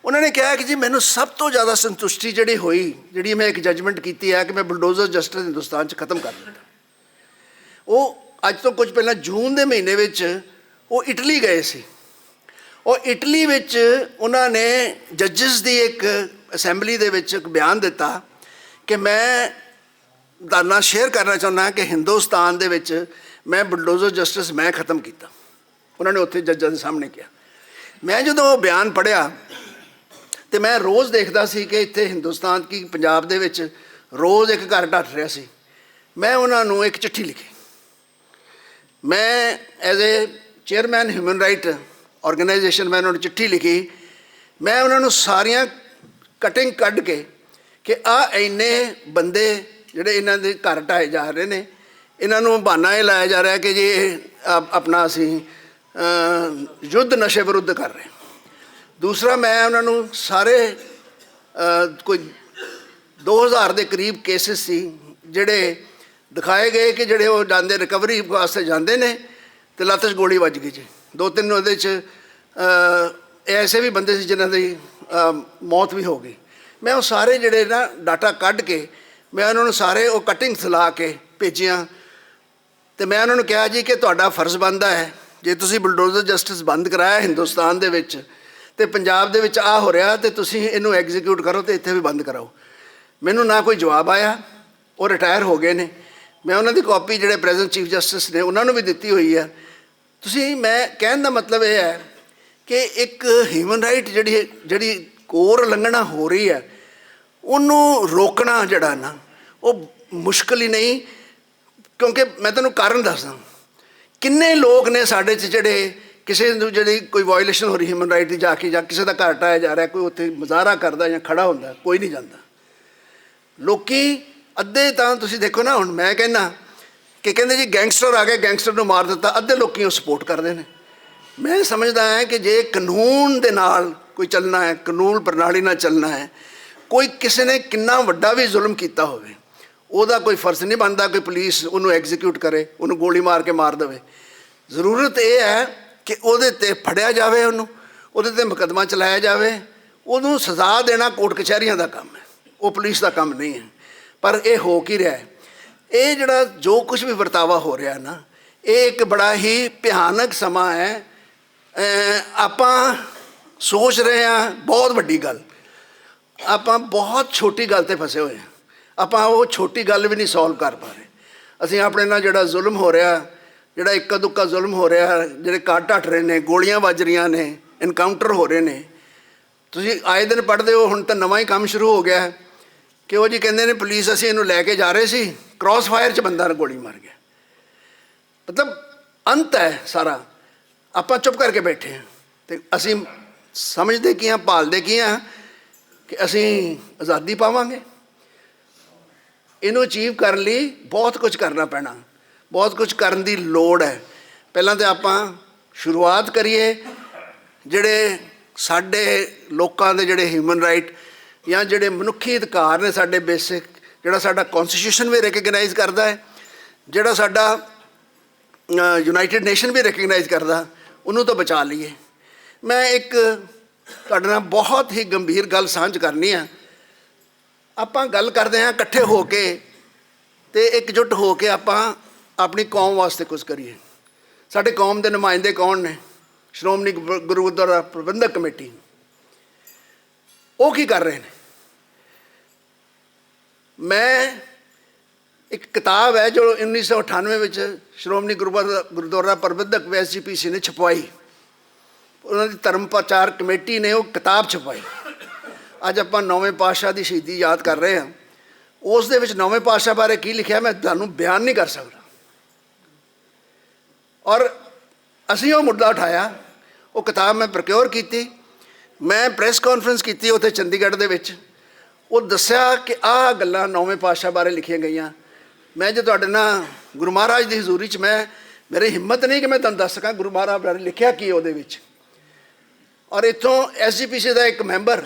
ਉਹਨਾਂ ਨੇ ਕਿਹਾ ਕਿ ਜੀ ਮੈਨੂੰ ਸਭ ਤੋਂ ਜ਼ਿਆਦਾ ਸੰਤੁਸ਼ਟੀ ਜਿਹੜੀ ਹੋਈ, ਜਿਹੜੀ ਮੈਂ ਇੱਕ ਜੱਜਮੈਂਟ ਕੀਤੀ ਹੈ ਕਿ ਮੈਂ ਬੁਲਡੋਜ਼ਰ ਜਸਟਿਸ ਹਿੰਦੁਸਤਾਨ 'ਚ ਖਤਮ ਕਰ ਦਿੱਤਾ। ਉਹ ਅੱਜ ਤੋਂ ਕੁਝ ਪਹਿਲਾਂ ਜੂਨ ਦੇ ਮਹੀਨੇ ਵਿੱਚ ਉਹ ਇਟਲੀ ਗਏ ਸੀ। ਉਹ ਇਟਲੀ ਵਿੱਚ ਉਹਨਾਂ ਨੇ ਜੱਜਿਸ ਦੀ ਇੱਕ ਅਸੈਂਬਲੀ ਦੇ ਵਿੱਚ ਇੱਕ ਬਿਆਨ ਦਿੱਤਾ ਕਿ ਮੈਂ ਤੁਹਾਡੇ ਨਾਲ ਸ਼ੇਅਰ ਕਰਨਾ ਚਾਹੁੰਦਾ ਕਿ ਹਿੰਦੁਸਤਾਨ ਦੇ ਵਿੱਚ ਮੈਂ ਬੁਲਡੋਜ਼ਰ ਜਸਟਿਸ ਮੈਂ ਖਤਮ ਕੀਤਾ। ਉਹਨਾਂ ਨੇ ਉੱਥੇ ਜੱਜਾਂ ਦੇ ਸਾਹਮਣੇ ਕਿਹਾ। ਮੈਂ ਜਦੋਂ ਉਹ ਬਿਆਨ ਪੜ੍ਹਿਆ ਅਤੇ ਮੈਂ ਰੋਜ਼ ਦੇਖਦਾ ਸੀ ਕਿ ਇੱਥੇ ਹਿੰਦੁਸਤਾਨ ਕੀ ਪੰਜਾਬ ਦੇ ਵਿੱਚ ਰੋਜ਼ ਇੱਕ ਘਰ ਢੱਟ ਰਿਹਾ ਸੀ। ਮੈਂ ਉਹਨਾਂ ਨੂੰ ਇੱਕ ਚਿੱਠੀ ਲਿਖੀ। ਮੈਂ as a chairman human right organisation ਮੈਂ ਉਹਨਾਂ ਨੂੰ ਚਿੱਠੀ ਲਿਖੀ। ਮੈਂ ਉਹਨਾਂ ਨੂੰ ਸਾਰੀਆਂ ਕਟਿੰਗ ਕੱਢ ਕੇ ਕਿ ਆਹ ਇੰਨੇ ਬੰਦੇ ਜਿਹੜੇ ਇਹਨਾਂ ਦੇ ਘਰ ਢਾਏ ਜਾ ਰਹੇ ਨੇ, ਇਹਨਾਂ ਨੂੰ ਬਹਾਨਾ ਇਹ ਲਾਇਆ ਜਾ ਰਿਹਾ ਕਿ ਜੇ ਆਪਣਾ ਅਸੀਂ ਯੁੱਧ ਨਸ਼ੇ ਵਿਰੁੱਧ ਕਰ ਰਹੇ। ਦੂਸਰਾ, ਮੈਂ ਉਹਨਾਂ ਨੂੰ ਸਾਰੇ ਕੋਈ 2000 ਦੇ ਕਰੀਬ ਕੇਸਿਸ ਸੀ ਜਿਹੜੇ ਦਿਖਾਏ ਗਏ ਕਿ ਜਿਹੜੇ ਉਹ ਜਾਂਦੇ ਰਿਕਵਰੀ ਵਾਸਤੇ ਜਾਂਦੇ ਨੇ ਅਤੇ ਲੱਤ 'ਚ ਗੋਲੀ ਵੱਜ ਗਈ ਜੀ। 2-3 ਉਹਦੇ 'ਚ ਐਸੇ ਵੀ ਬੰਦੇ ਸੀ ਜਿਨ੍ਹਾਂ ਦੀ ਮੌਤ ਵੀ ਹੋ ਗਈ। ਮੈਂ ਉਹ ਸਾਰੇ ਜਿਹੜੇ ਨਾ ਡਾਟਾ ਕੱਢ ਕੇ ਮੈਂ ਉਹਨਾਂ ਨੂੰ ਸਾਰੇ ਉਹ ਕਟਿੰਗਸ ਲਾ ਕੇ ਭੇਜੀਆਂ ਅਤੇ ਮੈਂ ਉਹਨਾਂ ਨੂੰ ਕਿਹਾ ਜੀ ਕਿ ਤੁਹਾਡਾ ਫਰਜ਼ ਬਣਦਾ ਹੈ, ਜੇ ਤੁਸੀਂ ਬੁਲਡੋਜ਼ਰ ਜਸਟਿਸ ਬੰਦ ਕਰਾਇਆ ਹਿੰਦੁਸਤਾਨ ਦੇ ਵਿੱਚ ਅਤੇ ਪੰਜਾਬ ਦੇ ਵਿੱਚ ਆਹ ਹੋ ਰਿਹਾ ਅਤੇ ਤੁਸੀਂ ਇਹਨੂੰ ਐਗਜ਼ੀਕਿਊਟ ਕਰੋ ਅਤੇ ਇੱਥੇ ਵੀ ਬੰਦ ਕਰਾਓ। ਮੈਨੂੰ ਨਾ ਕੋਈ ਜਵਾਬ ਆਇਆ। ਉਹ ਰਿਟਾਇਰ ਹੋ ਗਏ ਨੇ। ਮੈਂ ਉਹਨਾਂ ਦੀ ਕਾਪੀ ਜਿਹੜੇ ਪ੍ਰੈਜ਼ੈਂਟ ਚੀਫ ਜਸਟਿਸ ਨੇ ਉਹਨਾਂ ਨੂੰ ਵੀ ਦਿੱਤੀ ਹੋਈ ਹੈ। ਤੁਸੀਂ, ਮੈਂ ਕਹਿਣ ਦਾ ਮਤਲਬ ਇਹ ਹੈ ਕਿ ਇੱਕ ਹਿਊਮਨ ਰਾਈਟ ਜਿਹੜੀ ਕੋਰ ਉਲੰਘਣਾ ਹੋ ਰਹੀ ਹੈ ਉਹਨੂੰ ਰੋਕਣਾ ਜਿਹੜਾ ਨਾ ਉਹ ਮੁਸ਼ਕਿਲ ਹੀ ਨਹੀਂ। ਕਿਉਂਕਿ ਮੈਂ ਤੁਹਾਨੂੰ ਕਾਰਨ ਦੱਸਦਾ, ਕਿੰਨੇ ਲੋਕ ਨੇ ਸਾਡੇ 'ਚ ਜਿਹੜੇ ਕਿਸੇ ਨੂੰ ਜਿਹੜੀ ਕੋਈ ਵਾਇਲੇਸ਼ਨ ਹੋ ਰਹੀ ਹਿਊਮਨ ਰਾਈਟ ਦੀ ਜਾ ਕੇ, ਜਾਂ ਕਿਸੇ ਦਾ ਘਰ ਢਾਇਆ ਜਾ ਰਿਹਾ, ਕੋਈ ਉੱਥੇ ਮੁਜ਼ਾਹਰਾ ਕਰਦਾ ਜਾਂ ਖੜਾ ਹੁੰਦਾ, ਕੋਈ ਨਹੀਂ ਜਾਂਦਾ। ਲੋਕੀ ਅੱਧੇ ਤਾਂ ਤੁਸੀਂ ਦੇਖੋ ਨਾ, ਹੁਣ ਮੈਂ ਕਹਿੰਦਾ ਕਿ ਕਹਿੰਦੇ ਜੀ ਗੈਂਗਸਟਰ ਆ ਗਏ, ਗੈਂਗਸਟਰ ਨੂੰ ਮਾਰ ਦਿੱਤਾ, ਅੱਧੇ ਲੋਕੀ ਉਹ ਸਪੋਰਟ ਕਰਦੇ ਨੇ। ਮੈਂ ਸਮਝਦਾ ਹਾਂ ਕਿ ਜੇ ਕਾਨੂੰਨ ਦੇ ਨਾਲ ਕੋਈ ਚੱਲਣਾ ਹੈ, ਕਾਨੂੰਨ ਪ੍ਰਣਾਲੀ ਨਾਲ ਚੱਲਣਾ ਹੈ, ਕੋਈ ਕਿਸੇ ਨੇ ਕਿੰਨਾ ਵੱਡਾ ਵੀ ਜ਼ੁਲਮ ਕੀਤਾ ਹੋਵੇ ਉਹਦਾ ਕੋਈ ਫਰਜ਼ ਨਹੀਂ ਬਣਦਾ ਕਿ ਪੁਲਿਸ ਉਹਨੂੰ ਐਗਜ਼ੀਕਿਊਟ ਕਰੇ, ਉਹਨੂੰ ਗੋਲੀ ਮਾਰ ਕੇ ਮਾਰ ਦੇਵੇ। ਜ਼ਰੂਰਤ ਇਹ ਹੈ ਕਿ ਉਹਦੇ 'ਤੇ ਫੜਿਆ ਜਾਵੇ, ਉਹਦੇ 'ਤੇ ਮੁਕੱਦਮਾ ਚਲਾਇਆ ਜਾਵੇ, ਉਹਨੂੰ ਸਜ਼ਾ ਦੇਣਾ ਕੋਰਟ ਕਚਹਿਰੀਆਂ ਦਾ ਕੰਮ ਹੈ, ਉਹ ਪੁਲਿਸ ਦਾ ਕੰਮ ਨਹੀਂ ਹੈ। ਪਰ ਇਹ ਹੋ ਕੀ ਰਿਹਾ ਹੈ, ਇਹ ਜਿਹੜਾ ਜੋ ਕੁਝ ਵੀ ਵਰਤਾਵਾ ਹੋ ਰਿਹਾ ਨਾ, ਇਹ ਇੱਕ ਬੜਾ ਹੀ ਭਿਆਨਕ ਸਮਾਂ ਹੈ। ਆਪਾਂ ਸੋਚ ਰਹੇ ਹਾਂ ਬਹੁਤ ਵੱਡੀ ਗੱਲ, ਆਪਾਂ ਬਹੁਤ ਛੋਟੀ ਗੱਲ 'ਤੇ ਫਸੇ ਹੋਏ ਹਾਂ। ਆਪਾਂ ਉਹ ਛੋਟੀ ਗੱਲ ਵੀ ਨਹੀਂ ਸੋਲਵ ਕਰ ਪਾ ਰਹੇ। ਅਸੀਂ ਆਪਣੇ ਨਾਲ ਜਿਹੜਾ ਜ਼ੁਲਮ ਹੋ ਰਿਹਾ, ਜਿਹੜਾ ਇੱਕਾ ਦੁੱਕਾ ਜ਼ੁਲਮ ਹੋ ਰਿਹਾ, ਜਿਹੜੇ ਘਰ ਢੱਟ ਰਹੇ ਨੇ, ਗੋਲੀਆਂ ਵੱਜ ਰਹੀਆਂ ਨੇ, ਇਨਕਾਊਂਟਰ ਹੋ ਰਹੇ ਨੇ, ਤੁਸੀਂ ਆਏ ਦਿਨ ਪੜ੍ਹਦੇ ਹੋ। ਹੁਣ ਤਾਂ ਨਵਾਂ ਹੀ ਕੰਮ ਸ਼ੁਰੂ ਹੋ ਗਿਆ ਕਿ ਉਹ ਜੀ ਕਹਿੰਦੇ ਨੇ ਪੁਲਿਸ ਅਸੀਂ ਇਹਨੂੰ ਲੈ ਕੇ ਜਾ ਰਹੇ ਸੀ, ਕ੍ਰਾਸ ਫਾਇਰ 'ਚ ਬੰਦਾ ਗੋਲੀ ਮਾਰ ਗਿਆ। ਮਤਲਬ ਅੰਤ ਹੈ ਸਾਰਾ। ਆਪਾਂ ਚੁੱਪ ਕਰਕੇ ਬੈਠੇ ਹਾਂ ਅਤੇ ਅਸੀਂ ਸਮਝਦੇ ਕੀ ਹਾਂ, ਭਾਲਦੇ ਕੀ ਹਾਂ ਕਿ ਅਸੀਂ ਆਜ਼ਾਦੀ ਪਾਵਾਂਗੇ। ਇਹਨੂੰ ਅਚੀਵ ਕਰਨ ਲਈ ਬਹੁਤ ਕੁਝ ਕਰਨਾ ਪੈਣਾ, ਬਹੁਤ ਕੁਝ ਕਰਨ ਦੀ ਲੋੜ ਹੈ। ਪਹਿਲਾਂ ਤਾਂ ਆਪਾਂ ਸ਼ੁਰੂਆਤ ਕਰੀਏ, ਜਿਹੜੇ ਸਾਡੇ ਲੋਕਾਂ ਦੇ ਜਿਹੜੇ ਹਿਊਮਨ ਰਾਈਟ ਜਾਂ ਜਿਹੜੇ ਮਨੁੱਖੀ ਅਧਿਕਾਰ ਨੇ ਸਾਡੇ ਬੇਸਿਕ, ਜਿਹੜਾ ਸਾਡਾ ਕੌਨਸਟੀਟਿਊਸ਼ਨ ਵੀ ਰਿਕਗਨਾਈਜ਼ ਕਰਦਾ ਹੈ, ਜਿਹੜਾ ਸਾਡਾ ਯੂਨਾਈਟਿਡ ਨੇਸ਼ਨ ਵੀ ਰਿਕਗਨਾਈਜ਼ ਕਰਦਾ, ਉਹਨੂੰ ਤਾਂ ਬਚਾ ਲਈਏ। ਮੈਂ ਇੱਕ ਤੁਹਾਡੇ ਨਾਲ ਬਹੁਤ ਹੀ ਗੰਭੀਰ ਗੱਲ ਸਾਂਝ ਕਰਨੀ ਆ। ਆਪਾਂ ਗੱਲ ਕਰਦੇ ਹਾਂ ਇਕੱਠੇ ਹੋ ਕੇ ਅਤੇ ਇਕਜੁੱਟ ਹੋ ਕੇ ਆਪਾਂ ਆਪਣੀ ਕੌਮ ਵਾਸਤੇ ਕੁਝ ਕਰੀਏ। ਸਾਡੇ ਕੌਮ ਦੇ ਨੁਮਾਇੰਦੇ ਕੌਣ ਨੇ? ਸ਼੍ਰੋਮਣੀ ਗੁਰਦੁਆਰਾ ਪ੍ਰਬੰਧਕ ਕਮੇਟੀ। ਉਹ ਕੀ ਕਰ ਰਹੇ ਨੇ? ਮੈਂ ਇੱਕ ਕਿਤਾਬ ਹੈ ਜੋ 1998 ਵਿੱਚ ਸ਼੍ਰੋਮਣੀ ਗੁਰਦੁਆਰਾ ਪ੍ਰਬੰਧਕ SGPC ਨੇ ਛਪਵਾਈ, ਉਹਨਾਂ ਦੀ ਧਰਮ ਪ੍ਰਚਾਰ ਕਮੇਟੀ ਨੇ ਉਹ ਕਿਤਾਬ ਛਪਵਾਈ। ਅੱਜ ਆਪਾਂ 9ਵੇਂ ਪਾਤਸ਼ਾਹ ਦੀ ਸ਼ਹੀਦੀ ਯਾਦ ਕਰ ਰਹੇ ਹਾਂ। ਉਸ ਦੇ ਵਿੱਚ 9ਵੇਂ ਪਾਤਸ਼ਾਹ ਬਾਰੇ ਕੀ ਲਿਖਿਆ ਮੈਂ ਤੁਹਾਨੂੰ ਬਿਆਨ ਨਹੀਂ ਕਰ ਸਕਦਾ। ਔਰ ਅਸੀਂ ਉਹ ਮੁੱਦਾ ਉਠਾਇਆ, ਉਹ ਕਿਤਾਬ ਮੈਂ ਪ੍ਰੋਕਿਓਰ ਕੀਤੀ, ਮੈਂ ਪ੍ਰੈਸ ਕਾਨਫਰੰਸ ਕੀਤੀ ਉੱਥੇ ਚੰਡੀਗੜ੍ਹ ਦੇ ਵਿੱਚ। ਉਹ ਦੱਸਿਆ ਕਿ ਆਹ ਗੱਲਾਂ 9ਵੇਂ ਪਾਤਸ਼ਾਹ ਬਾਰੇ ਲਿਖੀਆਂ ਗਈਆਂ। ਮੈਂ ਜੇ ਤੁਹਾਡੇ ਨਾਲ ਗੁਰੂ ਮਹਾਰਾਜ ਦੀ ਹਜ਼ੂਰੀ 'ਚ ਮੇਰੀ ਹਿੰਮਤ ਨਹੀਂ ਕਿ ਮੈਂ ਤੁਹਾਨੂੰ ਦੱਸ ਸਕਾਂ ਗੁਰੂ ਮਹਾਰਾਜ ਬਾਰੇ ਲਿਖਿਆ ਕੀ ਉਹਦੇ ਵਿੱਚ। ਔਰ ਇੱਥੋਂ SGPC ਦਾ ਇੱਕ ਮੈਂਬਰ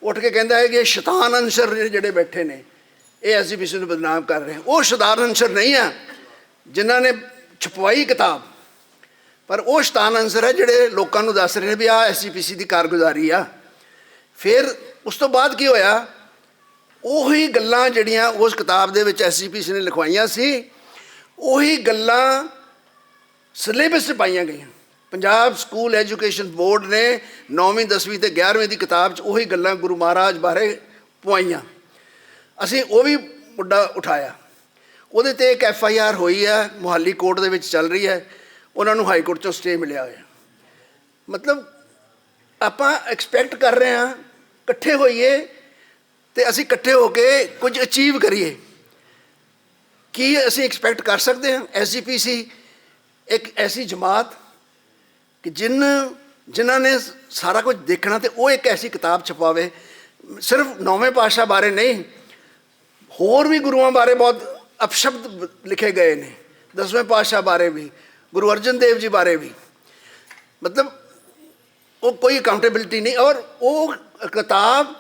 ਉੱਠ ਕੇ ਕਹਿੰਦਾ ਹੈ ਕਿ ਸ਼ੈਤਾਨ ਅੰਸ਼ਰ ਜਿਹੜੇ ਬੈਠੇ ਨੇ ਇਹ SGPC ਨੂੰ ਬਦਨਾਮ ਕਰ ਰਹੇ। ਉਹ ਸ਼ੈਤਾਨ ਅੰਸ਼ਰ ਨਹੀਂ ਆ ਜਿਨ੍ਹਾਂ ਨੇ ਛਪਵਾਈ ਕਿਤਾਬ, ਪਰ ਉਹ ਸ਼ੈਤਾਨ ਅੰਸ਼ਰ ਹੈ ਜਿਹੜੇ ਲੋਕਾਂ ਨੂੰ ਦੱਸ ਰਹੇ ਨੇ ਵੀ ਆਹ SGPC ਦੀ ਕਾਰਗੁਜ਼ਾਰੀ ਆ। ਫਿਰ ਉਸ ਤੋਂ ਬਾਅਦ ਕੀ ਹੋਇਆ, ਉਹੀ ਗੱਲਾਂ ਜਿਹੜੀਆਂ ਉਸ ਕਿਤਾਬ ਦੇ ਵਿੱਚ SGPC ਨੇ ਲਿਖਵਾਈਆਂ ਸੀ, ਉਹੀ ਗੱਲਾਂ ਸਿਲੇਬਸ 'ਚ ਪਾਈਆਂ ਗਈਆਂ। ਪੰਜਾਬ ਸਕੂਲ ਐਜੂਕੇਸ਼ਨ ਬੋਰਡ ਨੇ 9ਵੀਂ 10ਵੀਂ ਅਤੇ 11ਵੀਂ ਦੀ ਕਿਤਾਬ 'ਚ ਉਹੀ ਗੱਲਾਂ ਗੁਰੂ ਮਹਾਰਾਜ ਬਾਰੇ ਪਵਾਈਆਂ। ਅਸੀਂ ਉਹ ਵੀ ਮੁੱਦਾ ਉਠਾਇਆ। ਉਹਦੇ 'ਤੇ ਇੱਕ FIR ਹੋਈ ਹੈ, ਮੁਹਾਲੀ ਕੋਰਟ ਦੇ ਵਿੱਚ ਚੱਲ ਰਹੀ ਹੈ। ਉਹਨਾਂ ਨੂੰ ਹਾਈ ਕੋਰਟ 'ਚੋਂ ਸਟੇ ਮਿਲਿਆ ਹੋਇਆ। ਮਤਲਬ ਆਪਾਂ ਐਕਸਪੈਕਟ ਕਰ ਰਹੇ ਹਾਂ ਇਕੱਠੇ ਹੋਈਏ ਅਤੇ ਅਸੀਂ ਇਕੱਠੇ ਹੋ ਕੇ ਕੁਝ ਅਚੀਵ ਕਰੀਏ। ਕੀ ਅਸੀਂ ਐਕਸਪੈਕਟ ਕਰ ਸਕਦੇ ਹਾਂ? SGPC ਇੱਕ ਐਸੀ ਜਮਾਤ ਕਿ ਜਿਨ੍ਹਾਂ ਨੇ ਸਾਰਾ ਕੁਝ ਦੇਖਣਾ, ਅਤੇ ਉਹ ਇੱਕ ਐਸੀ ਕਿਤਾਬ ਛਪਾਵੇ। ਸਿਰਫ 9ਵੇਂ ਪਾਤਸ਼ਾਹ ਬਾਰੇ ਨਹੀਂ, ਹੋਰ ਵੀ ਗੁਰੂਆਂ ਬਾਰੇ ਬਹੁਤ ਅਪਸ਼ਬਦ ਲਿਖੇ ਗਏ ਨੇ, 10ਵੇਂ ਪਾਤਸ਼ਾਹ ਬਾਰੇ ਵੀ, ਗੁਰੂ ਅਰਜਨ ਦੇਵ ਜੀ ਬਾਰੇ ਵੀ। ਮਤਲਬ ਉਹ ਕੋਈ ਅਕਾਊਂਟੇਬਿਲਿਟੀ ਨਹੀਂ। ਔਰ ਉਹ ਕਿਤਾਬ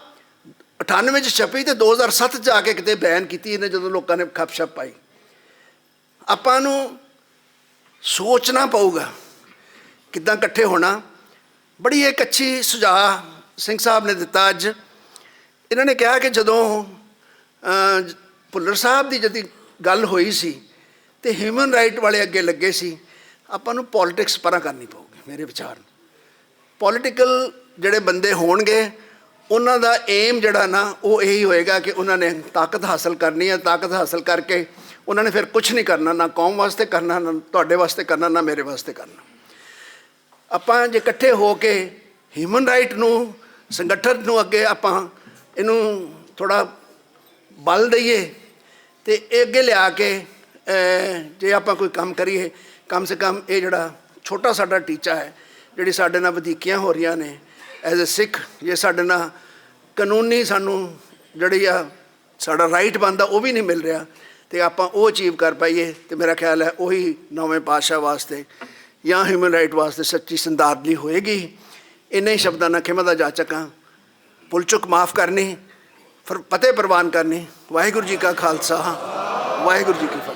98 'ਚ ਛਪੀ ਅਤੇ 2007 'ਚ ਜਾ ਕੇ ਕਿਤੇ ਬੈਨ ਕੀਤੀ ਇਹਨੇ, ਜਦੋਂ ਲੋਕਾਂ ਨੇ ਖਪਸ਼ਪ ਪਾਈ। ਆਪਾਂ ਨੂੰ ਸੋਚਣਾ ਪਊਗਾ ਕਿੱਦਾਂ ਇਕੱਠੇ ਹੋਣਾ। ਬੜੀ ਇੱਕ ਅੱਛੀ ਸੁਝਾਅ ਸਿੰਘ ਸਾਹਿਬ ਨੇ ਦਿੱਤਾ ਅੱਜ। ਇਹਨਾਂ ਨੇ ਕਿਹਾ ਕਿ ਜਦੋਂ ਭੁੱਲਰ ਸਾਹਿਬ ਦੀ ਜਦ ਗੱਲ ਹੋਈ ਸੀ ਅਤੇ ਹਿਊਮਨ ਰਾਈਟ ਵਾਲੇ ਅੱਗੇ ਲੱਗੇ ਸੀ, ਆਪਾਂ ਨੂੰ ਪੋਲੀਟਿਕਸ ਪਰਾਂ ਕਰਨੀ ਪਊਗੀ। ਮੇਰੇ ਵਿਚਾਰ ਪੋਲੀਟੀਕਲ ਜਿਹੜੇ ਬੰਦੇ ਹੋਣਗੇ ਉਹਨਾਂ ਦਾ ਏਮ ਜਿਹੜਾ ਨਾ ਉਹ ਇਹੀ ਹੋਏਗਾ ਕਿ ਉਹਨਾਂ ਨੇ ਤਾਕਤ ਹਾਸਲ ਕਰਨੀ ਹੈ। ਤਾਕਤ ਹਾਸਲ ਕਰਕੇ ਉਹਨਾਂ ਨੇ ਫਿਰ ਕੁਛ ਨਹੀਂ ਕਰਨਾ, ਨਾ ਕੌਮ ਵਾਸਤੇ ਕਰਨਾ, ਨਾ ਤੁਹਾਡੇ ਵਾਸਤੇ ਕਰਨਾ, ਨਾ ਮੇਰੇ ਵਾਸਤੇ ਕਰਨਾ। ਆਪਾਂ ਜੇ ਇਕੱਠੇ ਹੋ ਕੇ ਹਿਊਮਨ ਰਾਈਟ ਨੂੰ, ਸੰਗਠਨ ਨੂੰ ਅੱਗੇ ਆਪਾਂ ਇਹਨੂੰ ਥੋੜ੍ਹਾ ਬਲ ਦਈਏ ਅਤੇ ਇਹ ਅੱਗੇ ਲਿਆ ਕੇ ਜੇ ਆਪਾਂ ਕੋਈ ਕੰਮ ਕਰੀਏ, ਕਮ ਸੇ ਕਮ ਇਹ ਜਿਹੜਾ ਛੋਟਾ ਸਾਡਾ ਟੀਚਾ ਹੈ, ਜਿਹੜੀ ਸਾਡੇ ਨਾਲ ਵਧੀਕੀਆਂ ਹੋ ਰਹੀਆਂ ਨੇ ਐਜ਼ ਅ ਸਿੱਖ, ਜੇ ਸਾਡੇ ਨਾਲ ਕਾਨੂੰਨੀ ਸਾਨੂੰ ਜਿਹੜੀ ਆ ਸਾਡਾ ਰਾਈਟ ਬਣਦਾ ਉਹ ਵੀ ਨਹੀਂ ਮਿਲ ਰਿਹਾ, ਅਤੇ ਆਪਾਂ ਉਹ ਅਚੀਵ ਕਰ ਪਾਈਏ, ਅਤੇ ਮੇਰਾ ਖਿਆਲ ਹੈ ਉਹੀ ਨੌਵੇਂ ਪਾਤਸ਼ਾਹ ਵਾਸਤੇ ਜਾਂ ਹਿਊਮਨ ਰਾਈਟ ਵਾਸਤੇ ਸੱਚੀ ਸ਼ਰਧਾਂਜਲੀ ਹੋਏਗੀ। ਇੰਨੇ ਹੀ ਸ਼ਬਦਾਂ ਨਾਲ ਖਿਮਾ ਦਾ ਜਾਚਕ ਹਾਂ। ਭੁੱਲ ਚੁੱਕ ਮਾਫ਼ ਕਰਨੀ, ਫਤਿਹ ਪ੍ਰਵਾਨ ਕਰਨੀ। ਵਾਹਿਗੁਰੂ ਜੀ ਕਾ ਖਾਲਸਾ, ਵਾਹਿਗੁਰੂ ਜੀ ਕੀ ਫਤਿਹ।